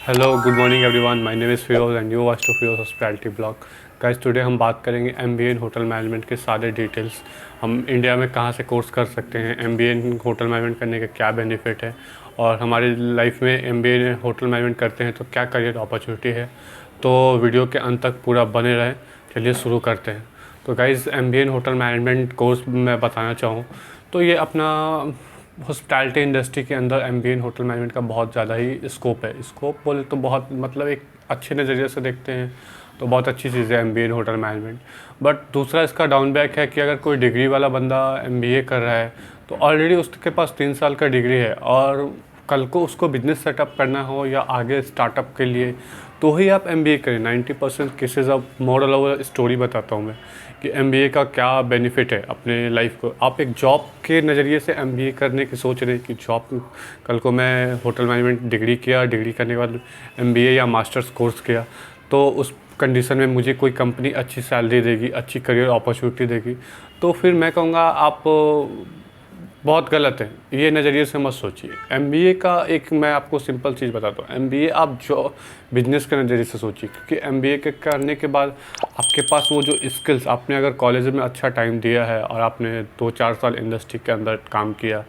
Hello good morning everyone, my name is Firoz and you watch to Firoz hospitality blog. Guys, today हम बात करेंगे MBA in hotel management के सारे details. हम India में कहाँ से कोर्स कर सकते हैं, एमबीए इन होटल मैनेजमेंट करने का क्या बेनिफिट है, और हमारी लाइफ में एमबीए इन होटल मैनेजमेंट करते हैं तो क्या करियर अपॉर्चुनिटी है। तो वीडियो के अंत तक पूरा बने रहें। चलिए शुरू करते हैं। तो guys, MBA in hotel management course मैं बताना चाहूँ तो ये अपना हॉस्पिटैलिटी इंडस्ट्री के अंदर एमबीए इन होटल मैनेजमेंट का बहुत ज़्यादा ही स्कोप है। स्कोप बोले तो बहुत मतलब एक अच्छे नज़रिए से देखते हैं तो बहुत अच्छी चीज़ है MBA in hotel management. But दूसरा इसका डाउनबैक है कि अगर कोई डिग्री वाला बंदा एमबीए कर रहा है तो ऑलरेडी उसके पास 3 साल का डिग्री है, और कल को उसको बिजनेस सेटअप करना हो या आगे स्टार्टअप के लिए तो ही आप एमबीए करें। 90% cases of model over story बताता हूँ मैं कि एमबीए का क्या बेनिफिट है अपने लाइफ को। आप एक जॉब के नज़रिए से एमबीए करने की सोच रहे हैं कि जॉब, कल को मैं होटल मैनेजमेंट डिग्री किया, डिग्री करने के बाद एमबीए या मास्टर्स कोर्स किया तो उस कंडीशन में मुझे कोई कंपनी अच्छी सैलरी देगी, अच्छी करियर अपॉर्चुनिटी देगी, तो फिर मैं कहूँगा आप बहुत गलत है। ये नज़रिए से मत सोचिए। एमबीए का एक मैं आपको सिंपल चीज़ बताता हूँ, एमबीए आप जो बिजनेस के नज़रिए से सोचिए, क्योंकि एमबीए के करने के बाद आपके पास वो जो स्किल्स, आपने अगर कॉलेज में अच्छा टाइम दिया है और आपने 2-4 साल इंडस्ट्री के अंदर काम किया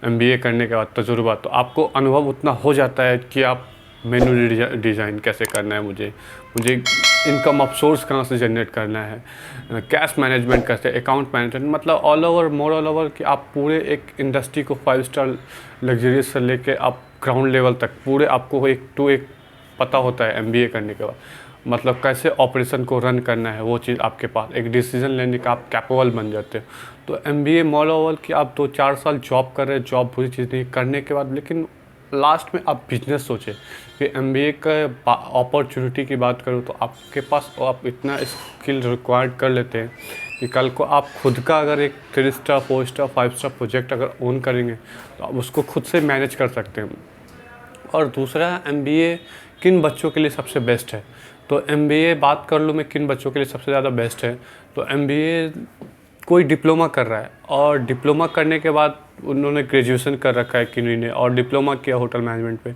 एमबीए करने के बाद तजुर्बा, तो आपको अनुभव उतना हो जाता है कि आप मेनू डिज़ाइन कैसे करना है, मुझे इनकम ऑफ सोर्स कहाँ से जनरेट करना है, कैश मैनेजमेंट कैसे, अकाउंट मैनेजमेंट, मतलब all over more all over कि आप पूरे एक इंडस्ट्री को 5 स्टार लग्जरियस से लेके आप ग्राउंड लेवल तक पूरे आपको एक टू एक पता होता है एमबीए करने के बाद। मतलब कैसे ऑपरेशन को रन करना है, वो चीज़ आपके पास एक डिसीजन लेने का आप कैपेबल बन जाते हो। तो एमबीए मोर ओवर कि आप 2-4 साल जॉब कर रहे हैं, जॉब बुरी चीज़ नहीं करने के बाद, लेकिन लास्ट में आप बिजनेस सोचें कि एमबीए का अपॉर्चुनिटी की बात करूँ तो आपके पास आप इतना स्किल रिक्वायर्ड कर लेते हैं कि कल को आप खुद का अगर एक 3 स्टार 4 स्टार 5 स्टार प्रोजेक्ट अगर ओन करेंगे तो आप उसको खुद से मैनेज कर सकते हैं। और दूसरा, एमबीए किन बच्चों के लिए सबसे बेस्ट है। तो एमबीए बात कर लूँ मैं किन बच्चों के लिए सबसे ज़्यादा बेस्ट है, तो एमबीए कोई डिप्लोमा कर रहा है और डिप्लोमा करने के बाद उन्होंने ग्रेजुएशन कर रखा है किन्हीं ने और डिप्लोमा किया होटल मैनेजमेंट पे,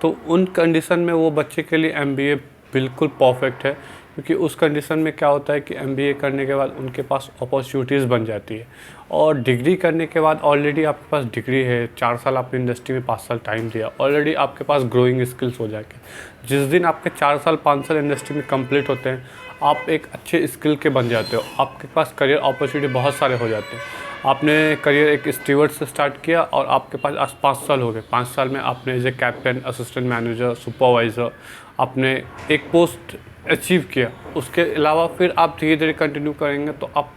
तो उन कंडीशन में वो बच्चे के लिए एमबीए बिल्कुल परफेक्ट है। क्योंकि उस कंडीशन में क्या होता है कि एमबीए करने के बाद उनके पास अपॉर्चुनिटीज़ बन जाती है, और डिग्री करने के बाद ऑलरेडी आपके पास डिग्री है, 4 साल आपने इंडस्ट्री में 5 साल टाइम दिया, ऑलरेडी आपके पास ग्रोइंग स्किल्स हो जाएंगे। जिस दिन आपके 4 साल 5 साल इंडस्ट्री में कंप्लीट होते हैं आप एक अच्छे स्किल के बन जाते हो, आपके पास करियर अपॉर्चुनिटी बहुत सारे हो जाते हैं। आपने करियर एक स्टीवर्ड से स्टार्ट किया और आपके पास आज 5 साल हो गए, 5 साल में आपने as a captain, assistant manager, supervisor आपने एक पोस्ट अचीव किया। उसके अलावा फिर आप धीरे धीरे कंटिन्यू करेंगे तो आप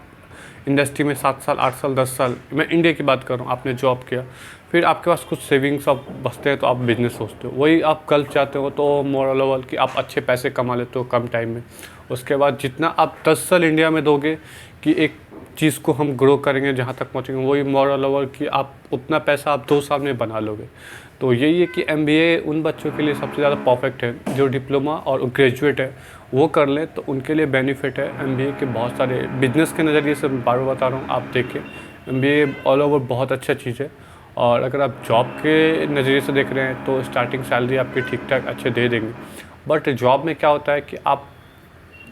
इंडस्ट्री में 7 साल 8 साल 10 साल, मैं इंडिया की बात कर रहा हूँ, आपने जॉब किया, फिर आपके पास कुछ सेविंग्स आप बचते हैं तो आप बिजनेस सोचते हो। वही आप कल चाहते हो तो मोरल ओवर कि आप अच्छे पैसे कमा लेते हो कम टाइम में। उसके बाद जितना आप 10 साल इंडिया में दोगे कि एक चीज़ को हम ग्रो करेंगे जहाँ तक पहुँचेंगे, वही मोरल ओवर कि आप उतना पैसा आप 2 साल में बना लोगे। तो यही है कि एमबीए उन बच्चों के लिए सबसे ज़्यादा परफेक्ट है जो डिप्लोमा और ग्रेजुएट है, वो कर लें तो उनके लिए बेनिफिट है। एमबीए के बहुत सारे बिजनेस के नज़रिए से बार बार बता रहा हूँ, आप देखें एमबीए ऑल ओवर बहुत अच्छा चीज़ है। और अगर आप जॉब के नज़रिए से देख रहे हैं तो स्टार्टिंग सैलरी आपकी ठीक ठाक अच्छे दे देंगे। बट जॉब में क्या होता है कि आप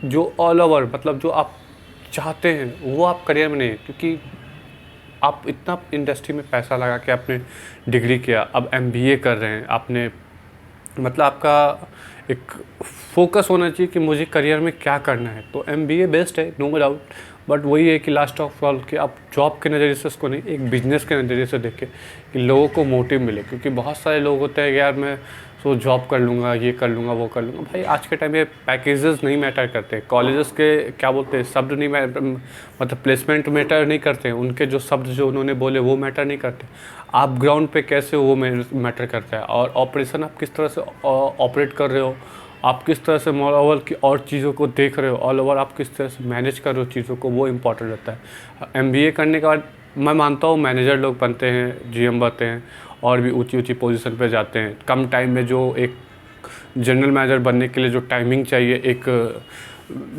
जो ऑल ओवर मतलब जो आप चाहते हैं वो आप करियर में नहीं है, क्योंकि आप इतना इंडस्ट्री में पैसा लगा के आपने डिग्री किया, अब एमबीए कर रहे हैं आपने, मतलब आपका एक फोकस होना चाहिए कि मुझे करियर में क्या करना है। तो एमबीए बेस्ट है, नो डाउट, बट वही है कि लास्ट ऑफ ऑल कि आप जॉब के नज़रिए से उसको नहीं, एक बिजनेस के नज़रिए से देखें कि लोगों को मोटिव मिले। क्योंकि बहुत सारे लोग होते हैं यार मैं सो जॉब कर लूँगा, ये कर लूँगा, वो कर लूँगा। भाई आज के टाइम में पैकेजेस नहीं मैटर करते, कॉलेजेस के क्या बोलते हैं शब्द नहीं मतलब प्लेसमेंट मैटर नहीं करते हैं, उनके जो शब्द जो उन्होंने बोले वो मैटर नहीं करते, आप ग्राउंड पे कैसे वो मैटर करता है। और ऑपरेशन आप किस तरह से ऑपरेट कर रहे हो, आप किस तरह से मोर ओवर की और चीज़ों को देख रहे हो, ऑल ओवर आप किस तरह से मैनेज कर रहे हो चीज़ों को, वो इम्पोर्टेंट रहता है। एमबीए करने के बाद मैं मानता हूँ मैनेजर लोग बनते हैं, जीएम बनते हैं और भी ऊंची ऊंची पोजीशन पे जाते हैं कम टाइम में। जो एक जनरल मैनेजर बनने के लिए जो टाइमिंग चाहिए एक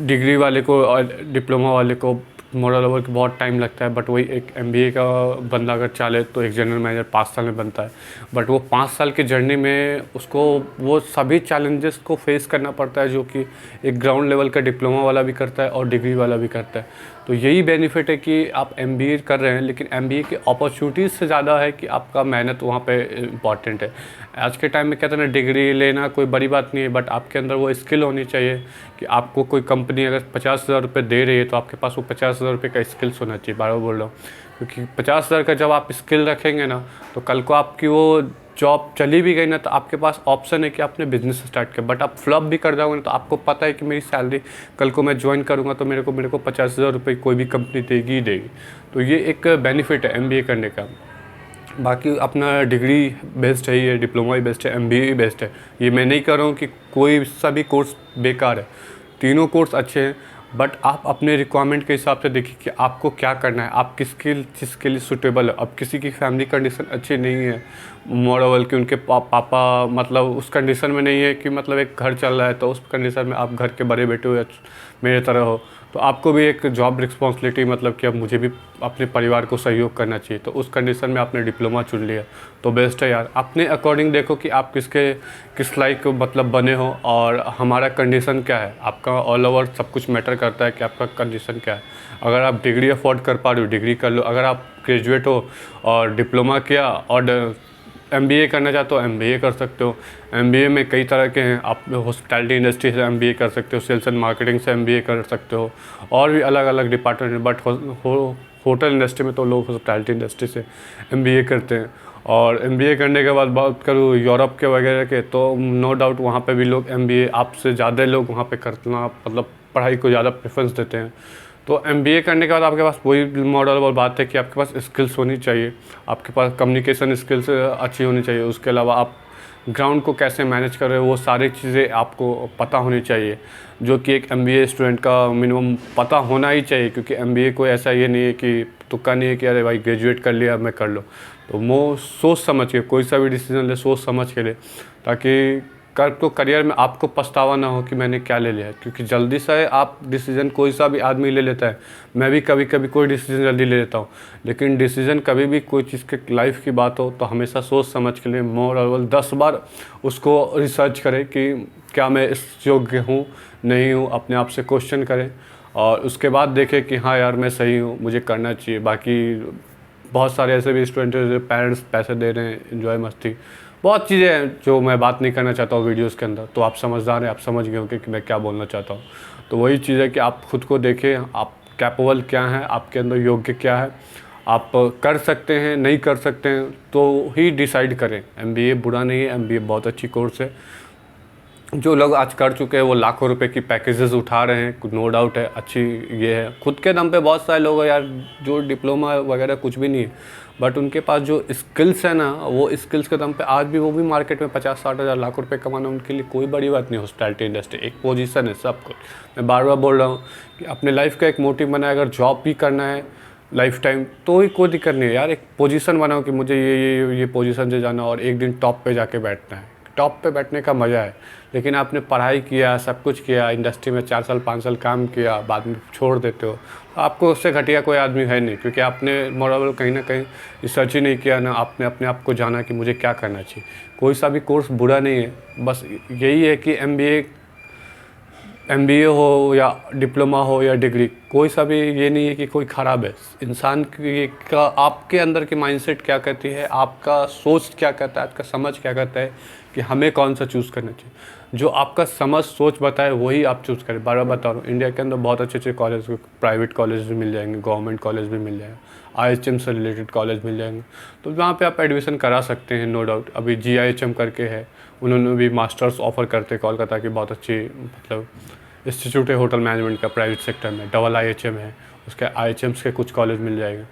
डिग्री वाले को और डिप्लोमा वाले को मॉडल लेवल का बहुत टाइम लगता है, बट वही एक एमबीए का बंदा अगर चाहे तो एक जनरल मैनेजर 5 साल में बनता है। बट वो 5 साल की जर्नी में उसको वो सभी चैलेंजेस को फेस करना पड़ता है जो कि एक ग्राउंड लेवल का डिप्लोमा वाला भी करता है और डिग्री वाला भी करता है। तो यही बेनिफिट है कि आप एमबीए कर रहे हैं, लेकिन एमबीए की अपॉर्चुनिटीज़ से ज़्यादा है कि आपका मेहनत वहाँ पे इम्पॉर्टेंट है। आज के टाइम में कहते हैं ना, डिग्री लेना कोई बड़ी बात नहीं है, बट आपके अंदर वो स्किल होनी चाहिए कि आपको कोई कंपनी अगर 50,000 रुपये दे रही है तो आपके पास वो 50,000 रुपये का स्किल्स होना चाहिए। बार बार बोल रहा हूँ, क्योंकि 50,000 का जब आप स्किल रखेंगे ना, तो कल को आपकी वो जॉब चली भी गई ना, तो आपके पास ऑप्शन है कि आपने बिज़नेस स्टार्ट किया। बट आप फ्लॉप भी कर जाओगे ना, तो आपको पता है कि मेरी सैलरी कल को मैं ज्वाइन करूँगा तो मेरे को 50,000 रुपये कोई भी कंपनी देगी ही देगी। तो ये एक बेनिफिट है एमबीए करने का। बाकी अपना डिग्री बेस्ड है, ये डिप्लोमा ही बेस्ट है, एमबीए ही बेस्ट है। ये मैं नहीं कर रहा हूँ कि कोई सा भी कोर्स बेकार है, तीनों कोर्स अच्छे हैं। बट आप अपने रिक्वायरमेंट के हिसाब से देखिए कि आपको क्या करना है, आप किसके लिए सूटेबल है। अब किसी की फैमिली कंडीशन अच्छी नहीं है, मॉडल कि उनके पापा मतलब उस कंडीशन में नहीं है कि मतलब एक घर चल रहा है, तो उस कंडीशन में आप घर के बड़े बेटे हो या मेरे तरह हो, तो आपको भी एक जॉब रिस्पॉन्सिबिलिटी मतलब कि अब मुझे भी अपने परिवार को सहयोग करना चाहिए। तो उस कंडीशन में आपने डिप्लोमा चुन लिया तो बेस्ट है यार। अपने अकॉर्डिंग देखो कि आप किस लाइक मतलब बने हो, और हमारा कंडीशन क्या है। आपका ऑल ओवर सब कुछ मैटर करता है कि आपका कंडीशन क्या है। अगर आप डिग्री अफोर्ड कर पा रहे हो, डिग्री कर लो। अगर आप ग्रेजुएट हो और डिप्लोमा किया और एमबीए करना चाहते हो, एमबीए कर सकते हो। एमबीए में कई तरह के हैं, आप हॉस्पिटैलिटी इंडस्ट्री से एमबीए कर सकते हो, सेल्स एंड मार्केटिंग से एमबीए कर सकते हो, और भी अलग अलग डिपार्टमेंट हैं। बट होटल इंडस्ट्री में तो लोग हॉस्पिटैलिटी इंडस्ट्री से एमबीए करते हैं। और एमबीए करने के बाद बात करूँ यूरोप के वगैरह के, तो नो डाउट वहाँ पे भी लोग एमबीए आपसे ज़्यादा लोग वहाँ पे करना मतलब पढ़ाई को ज़्यादा प्रेफरेंस देते हैं। तो एमबीए करने के बाद आपके पास वही मॉडल और बात है कि आपके पास स्किल्स होनी चाहिए, आपके पास कम्युनिकेशन स्किल्स अच्छी होनी चाहिए। उसके अलावा आप ग्राउंड को कैसे मैनेज कर रहे हो, वो सारी चीज़ें आपको पता होनी चाहिए, जो कि एक एमबीए स्टूडेंट का मिनिमम पता होना ही चाहिए। क्योंकि एमबीए कोई ऐसा ये नहीं है कि तुक्का नहीं है कि अरे भाई ग्रेजुएट कर लिया मैं कर लो। तो वो सोच समझ के कोई सा भी डिसीजन ले, सोच समझ के ले, ताकि तो करियर में आपको पछतावा ना हो कि मैंने क्या ले लिया। क्योंकि जल्दी से आप डिसीजन कोई सा भी आदमी ले लेता है, मैं भी कभी कभी कोई डिसीजन जल्दी ले लेता हूँ, लेकिन डिसीजन कभी भी कोई चीज़ के लाइफ की बात हो तो हमेशा सोच समझ के लिए मोर और 10 बार उसको रिसर्च करें कि क्या मैं इस योग्य हूँ नहीं हूँ, अपने आप से क्वेश्चन करें, और उसके बाद देखें कि हाँ यार मैं सही हूँ, मुझे करना चाहिए। बाकी बहुत सारे ऐसे भी स्टूडेंट हैं जो पेरेंट्स पैसे दे रहे हैं, एंजॉय मस्ती, बहुत चीज़ें हैं जो मैं बात नहीं करना चाहता हूँ वीडियोस के अंदर। तो आप समझदार हैं, आप समझ गए होंगे कि मैं क्या बोलना चाहता हूँ। तो वही चीज़ है कि आप खुद को देखें, आप कैपेबल क्या हैं, आपके अंदर योग्य क्या है, आप कर सकते हैं नहीं कर सकते हैं तो ही डिसाइड करें। एमबीए बुरा नहीं है, एमबीए बहुत अच्छी कोर्स है। जो लोग आज कर चुके हैं वो लाखों रुपए की पैकेजेस उठा रहे हैं, नो डाउट है, अच्छी ये है। खुद के दम पे बहुत सारे लोग हैं यार जो डिप्लोमा वगैरह कुछ भी नहीं है, बट उनके पास जो स्किल्स है ना, वो स्किल्स के दम पे आज भी वो भी मार्केट में 50-60 हज़ार लाख रुपए कमाना उनके लिए कोई बड़ी बात नहीं। हॉस्पिटैलिटी इंडस्ट्री एक पोजीशन है, सब कुछ। मैं बार बार बोल रहा हूँ कि अपने लाइफ का एक मोटिव बनाए, अगर जॉब भी करना है लाइफ टाइम तो ही कोई दिक्कत नहीं है यार। एक पोजीशन बनाओ कि मुझे ये पोजीशन से जाना और एक दिन टॉप पे जाके बैठना है। टॉप पे बैठने का मज़ा है, लेकिन आपने पढ़ाई किया, सब कुछ किया, इंडस्ट्री में 4 साल 5 साल काम किया, बाद में छोड़ देते हो, तो आपको उससे घटिया कोई आदमी है नहीं। क्योंकि आपने मॉडल कहीं ना कहीं रिसर्च ही नहीं किया ना, आपने अपने आप को जाना कि मुझे क्या करना चाहिए। कोई सा भी कोर्स बुरा नहीं है, बस यही है कि एमबीए हो या डिप्लोमा हो या डिग्री, कोई सा भी ये नहीं है कि कोई ख़राब है। इंसान का आपके अंदर की माइंडसेट क्या कहती है, आपका सोच क्या कहता है, आपका समझ क्या कहता है कि हमें कौन सा चूज़ करना चाहिए। जो आपका समझ सोच बताए वही आप चूज़ करें। बार बार बता रहा हूँ, इंडिया के अंदर बहुत अच्छे अच्छे कॉलेज, प्राइवेट कॉलेज भी मिल जाएंगे, गवर्नमेंट कॉलेज भी मिल जाएंगे, IHM से रिलेटेड कॉलेज मिल जाएंगे, तो वहाँ पे आप एडमिशन करा सकते हैं, नो डाउट। अभी GIHM करके है, उन्होंने भी मास्टर्स ऑफ़र करते हैं कोलकाता की, बहुत अच्छी मतलब इंस्टीट्यूट है होटल मैनेजमेंट का प्राइवेट सेक्टर में। IIHM है, उसके IHMs के कुछ कॉलेज मिल जाएंगे।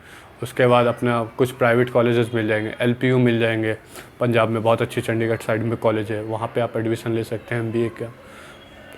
उसके बाद अपना कुछ प्राइवेट कॉलेजेस मिल जाएंगे, LPU मिल जाएंगे, पंजाब में बहुत अच्छी चंडीगढ़ साइड में कॉलेज है, वहाँ पे आप एडमिशन ले सकते हैं MBA का।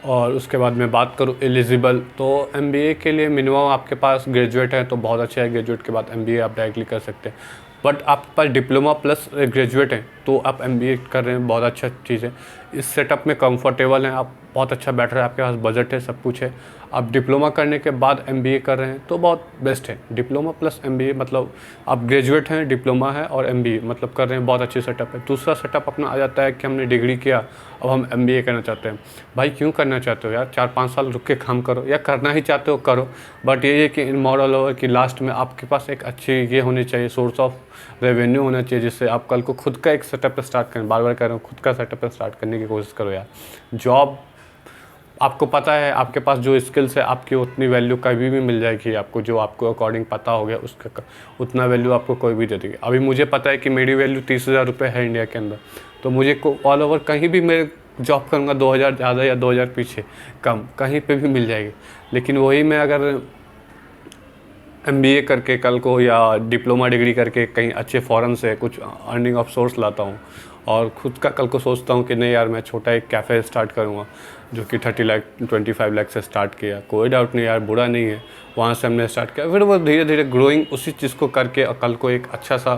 और उसके बाद मैं बात करूँ एलिजिबल, तो MBA के लिए मिनिमम आपके पास ग्रेजुएट है तो बहुत अच्छा है। ग्रेजुएट के बाद MBA आप डायरेक्टली कर सकते हैं। बट आपके पास डिप्लोमा प्लस ग्रेजुएट है तो आप MBA कर रहे हैं, बहुत अच्छा चीज़ है। इस सेटअप में कंफर्टेबल हैं आप, बहुत अच्छा बेटर है, आपके पास बजट है, सब कुछ है। आप डिप्लोमा करने के बाद MBA कर रहे हैं तो बहुत बेस्ट है। डिप्लोमा प्लस MBA मतलब आप ग्रेजुएट हैं, डिप्लोमा है और MBA मतलब कर रहे हैं, बहुत अच्छी सेटअप है। दूसरा सेटअप अपना आ जाता है कि हमने डिग्री किया, अब हम MBA करना चाहते हैं। भाई क्यों करना चाहते हो यार, 4-5 साल रुक के काम करो, या करना ही चाहते हो करो, बट ये है कि इन मॉरल हो कि लास्ट में आपके पास एक अच्छी ये होनी चाहिए, सोर्स ऑफ रेवेन्यू होना चाहिए, जिससे आप कल को खुद का एक सेटअप स्टार्ट करें। बार बार कह रहा हूँ, खुद का सेटअप स्टार्ट करने की कोशिश करो यार। जॉब आपको पता है, आपके पास जो स्किल्स है आपकी उतनी वैल्यू कभी भी मिल जाएगी आपको, जो आपको अकॉर्डिंग पता हो गया उसका उतना वैल्यू आपको कोई भी दे देगी। अभी मुझे पता है कि मेरी वैल्यू 30,000 रुपये है इंडिया के अंदर, तो मुझे ऑल ओवर कहीं भी मैं जॉब करूँगा 2,000 ज़्यादा या 2,000 पीछे कम कहीं पे भी मिल जाएगी। लेकिन वही मैं अगर MBA करके कल को या डिप्लोमा डिग्री करके कहीं अच्छे फॉरेन से कुछ अर्निंग ऑफ सोर्स लाता हूँ और ख़ुद का कल को सोचता हूँ कि नहीं यार मैं छोटा एक कैफ़े स्टार्ट करूँगा, जो कि 30 लाख 25 लाख से स्टार्ट किया, कोई डाउट नहीं यार, बुरा नहीं है। वहाँ से हमने स्टार्ट किया, फिर वो धीरे धीरे ग्रोइंग उसी चीज़ को करके और कल को एक अच्छा सा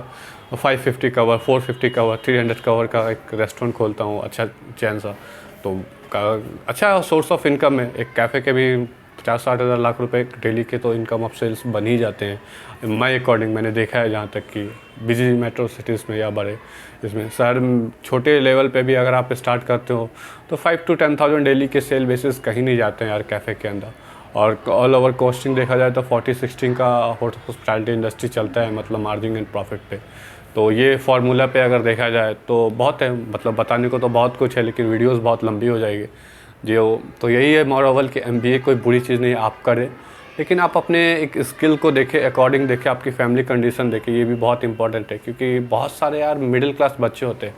550 कवर, 450 कवर, 300 कवर का एक रेस्टोरेंट खोलता हूँ अच्छा चैन सा, तो अच्छा सोर्स ऑफ इनकम है। एक कैफ़े के भी 50-60 हज़ार लाख रुपए डेली के तो इनकम ऑफ सेल्स बन ही जाते हैं माय अकॉर्डिंग। मैंने देखा है जहाँ तक कि बिजी मेट्रो सिटीज़ में या बड़े इसमें शहर छोटे लेवल पे भी अगर आप स्टार्ट करते हो तो 5 to 10,000 डेली के सेल बेसिस कहीं नहीं जाते हैं यार कैफ़े के अंदर। और ऑल ओवर कॉस्टिंग देखा जाए तो 40-60 का हॉस्पिटैलिटी इंडस्ट्री चलता है, मतलब मार्जिन एंड प्रॉफिट पे। तो ये फार्मूला पे अगर देखा जाए तो बहुत है, मतलब बताने को तो बहुत कुछ है, लेकिन वीडियोस बहुत लंबी हो जाएगी जो। तो यही है मॉरल कि MBA कोई बुरी चीज़ नहीं है, आप करें, लेकिन आप अपने एक स्किल को देखें, अकॉर्डिंग देखें, आपकी फैमिली कंडीशन देखें, ये भी बहुत इंपॉर्टेंट है। क्योंकि बहुत सारे यार मिडिल क्लास बच्चे होते हैं,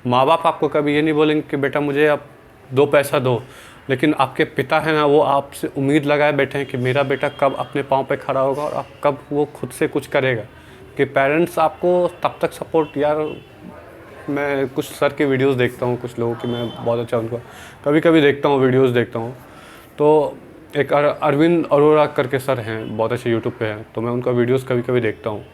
माँ बाप आपको कभी ये नहीं बोलेंगे कि बेटा मुझे आप 2 पैसा दो, लेकिन आपके पिता हैं ना, वो आपसे उम्मीद लगाए बैठे हैं कि मेरा बेटा कब अपने पाँव पे खड़ा होगा और कब वो खुद से कुछ करेगा। कि पेरेंट्स आपको तब तक सपोर्ट, यार मैं कुछ सर के वीडियोस देखता हूँ, कुछ लोगों की मैं बहुत अच्छा उनको कभी कभी देखता हूँ, वीडियोस देखता हूँ। तो एक अरविंद अरोड़ा करके सर हैं, बहुत अच्छे यूट्यूब पे हैं, तो मैं उनका वीडियोस कभी कभी देखता हूँ।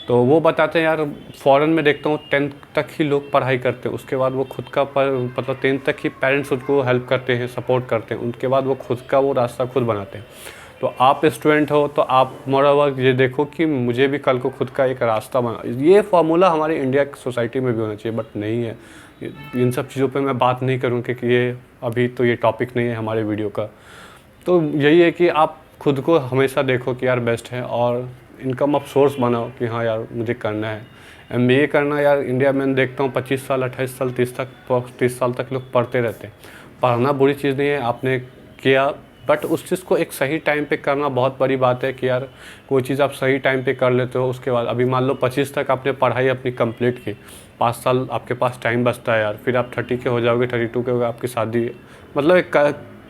तो वो बताते हैं यार फ़ॉरेन में देखता हूँ 10th तक ही लोग पढ़ाई करते हैं, उसके बाद वो खुद का मतलब 10th तक ही पेरेंट्स उनको हेल्प करते हैं, सपोर्ट करते हैं, उनके बाद वो खुद का वो रास्ता खुद बनाते हैं। तो आप स्टूडेंट हो तो आप मोरओवर ये देखो कि मुझे भी कल को खुद का एक रास्ता बना। ये फार्मूला हमारी इंडिया की सोसाइटी में भी होना चाहिए, बट नहीं है। इन सब चीज़ों पे मैं बात नहीं करूँ क्योंकि ये अभी तो ये टॉपिक नहीं है हमारे वीडियो का। तो यही है कि आप खुद को हमेशा देखो कि यार बेस्ट है और इनकम ऑफ सोर्स बनाओ कि हाँ यार मुझे करना है। MBA करना यार इंडिया में देखता हूँ 25 साल 28 साल 30 साल तक लोग पढ़ते रहते हैं। पढ़ना बुरी चीज़ नहीं है, आपने किया, बट उस चीज़ को एक सही टाइम पे करना बहुत बड़ी बात है। कि यार कोई चीज़ आप सही टाइम पे कर लेते हो, उसके बाद अभी मान लो 25 तक आपने पढ़ाई अपनी कंप्लीट की, 5 साल आपके पास टाइम बचता है यार, फिर आप 30 के हो जाओगे, 32 के हो गए, आपकी शादी, मतलब एक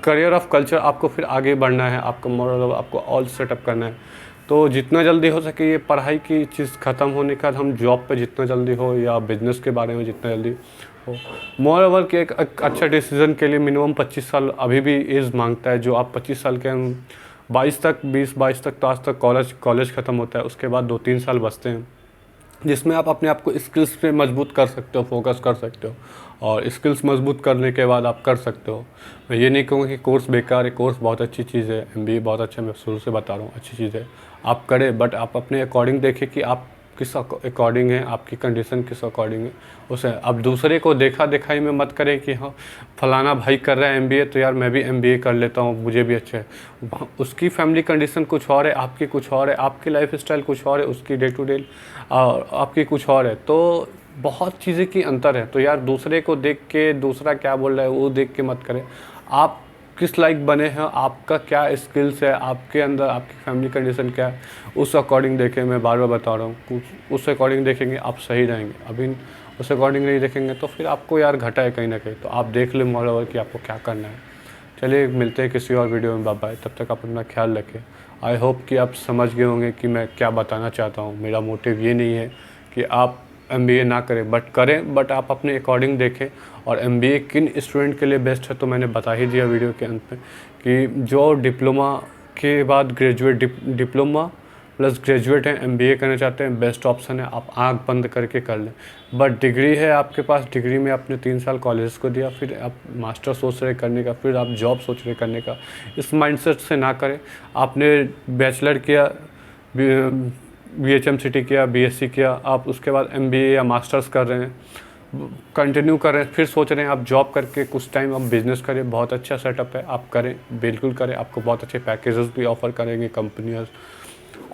करियर ऑफ कल्चर आपको फिर आगे बढ़ना है, आपको मॉरल आपको ऑल सेटअप करना है। तो जितना जल्दी हो सके ये पढ़ाई की चीज़ ख़त्म होने का हम जॉब पे जितना जल्दी हो या बिज़नेस के बारे में जितना जल्दी हो। मोर ओवर कि एक अच्छा डिसीज़न के लिए मिनिमम 25 साल अभी भी एज मांगता है। जो आप 25 साल के 22 तक 20-22 तक तो आज तक कॉलेज ख़त्म होता है, उसके बाद 2-3 साल बचते हैं जिसमें आप अपने आप को स्किल्स पे मजबूत कर सकते हो, फोकस कर सकते हो, और स्किल्स मजबूत करने के बाद आप कर सकते हो। मैं ये नहीं कहूँगा कि कोर्स बेकार है, कोर्स बहुत अच्छी चीज़ है, MBA बहुत अच्छा, मैं शुरू से बता रहा हूँ अच्छी चीज़ है, आप करें, बट आप अपने अकॉर्डिंग देखें कि आप किस अकॉर्डिंग है, आपकी कंडीशन किस अकॉर्डिंग है उसे। अब दूसरे को देखा दिखाई में मत करें कि हाँ फलाना भाई कर रहा है MBA तो यार मैं भी MBA कर लेता हूँ, मुझे भी अच्छा है। उसकी फैमिली कंडीशन कुछ और है, आपकी कुछ और है, आपकी लाइफ स्टाइल कुछ और है, उसकी डे टू डे आपकी कुछ और है, तो बहुत चीज़ें की अंतर है। तो यार दूसरे को देख के दूसरा क्या बोल रहा है वो देख के मत करें, आप किस लाइक बने हैं, आपका क्या स्किल्स है, आपके अंदर आपकी फैमिली कंडीशन क्या है, उस अकॉर्डिंग देखें। मैं बार बार बता रहा हूँ, उस अकॉर्डिंग देखेंगे आप सही रहेंगे। अभी उस अकॉर्डिंग नहीं देखेंगे तो फिर आपको यार घटा है कहीं ना कहीं। तो आप देख लें मोरओवर कि आपको क्या करना है। चलिए मिलते हैं किसी और वीडियो में, बाय बाय। तब तक आप अपना ख्याल रखें। आई होप कि आप समझ गए होंगे कि मैं क्या बताना चाहता हूँ। मेरा मोटिव ये नहीं है कि आप MBA ना करें, बट करें, बट आप अपने अकॉर्डिंग देखें। और MBA किन स्टूडेंट के लिए बेस्ट है तो मैंने बता ही दिया वीडियो के अंत में कि जो डिप्लोमा के बाद ग्रेजुएट डिप्लोमा प्लस ग्रेजुएट हैं, एमबीए करना चाहते हैं, बेस्ट ऑप्शन है, आप आंख बंद करके कर लें। बट डिग्री है आपके पास, डिग्री में आपने 3 साल कॉलेज को दिया, फिर आप मास्टर सोच रहे करने का, फिर आप जॉब सोच रहे करने का, इस माइंडसेट से ना करें। आपने बैचलर किया, BHMCT किया, BSc किया, आप उसके बाद MBA या मास्टर्स कर रहे हैं, कंटिन्यू कर रहे हैं, फिर सोच रहे हैं आप जॉब करके कुछ टाइम आप बिज़नेस करें, बहुत अच्छा सेटअप है, आप करें, बिल्कुल करें। आपको बहुत अच्छे पैकेजेस भी ऑफ़र करेंगे कंपनियाँ,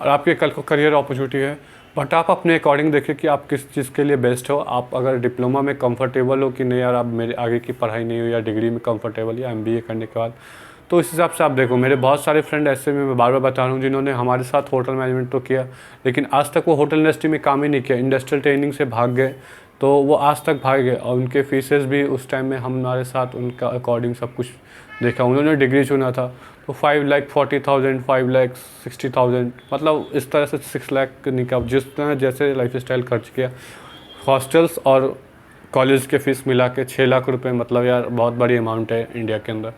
और आपके कल को करियर अपॉर्चुनिटी है। बट आप अपने अकॉर्डिंग देखिए कि आप किस चीज़ के लिए बेस्ट हो। आप अगर डिप्लोमा में कंफर्टेबल हो कि नहीं यार, आप मेरे आगे की पढ़ाई नहीं हो, या डिग्री में कंफर्टेबल, या MBA करने के बाद, तो इस हिसाब से आप देखो। मेरे बहुत सारे फ्रेंड ऐसे में मैं बार बार बता रहा हूँ जिन्होंने हमारे साथ होटल मैनेजमेंट तो किया, लेकिन आज तक वो होटल इंडस्ट्री में काम ही नहीं किया, इंडस्ट्रियल ट्रेनिंग से भाग गए, तो वो आज तक भाग गए। और उनके फीसेस भी उस टाइम में हमारे साथ उनका अकॉर्डिंग सब कुछ देखा। उन्होंने डिग्री चुना था तो 5,40,000, 5,60,000, मतलब इस तरह से 6 लाख निकाल, जिस तरह जैसे लाइफ स्टाइल खर्च किया, हॉस्टल्स और कॉलेज के फ़ीस मिला के 6 लाख रुपए, मतलब यार बहुत बड़ी अमाउंट है इंडिया के अंदर।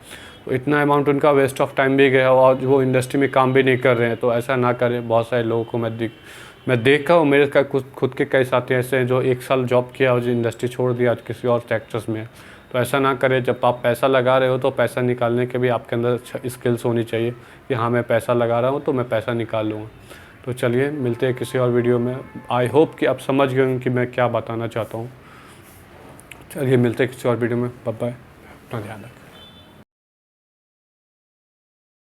तो इतना अमाउंट उनका वेस्ट ऑफ टाइम भी गया, और वो इंडस्ट्री में काम भी नहीं कर रहे हैं। तो ऐसा ना करें। बहुत सारे लोगों को मैं देखा हूँ, मेरे का खुद के कई साथी ऐसे हैं जो 1 साल जॉब किया और जो इंडस्ट्री छोड़ दिया, आज किसी और सेक्टर्स में है। तो ऐसा ना करें। जब आप पैसा लगा रहे हो तो पैसा निकालने के भी आपके अंदर स्किल्स होनी चाहिए कि हाँ, मैं पैसा लगा रहा हूँ तो मैं पैसा निकाल लूँगा। तो चलिए मिलते हैं किसी और वीडियो में। आई होप कि आप समझ गए होंगे कि मैं क्या बताना चाहता हूँ। चलिए मिलते हैं किसी और वीडियो में। बाय बाय, अपना ध्यान रखें।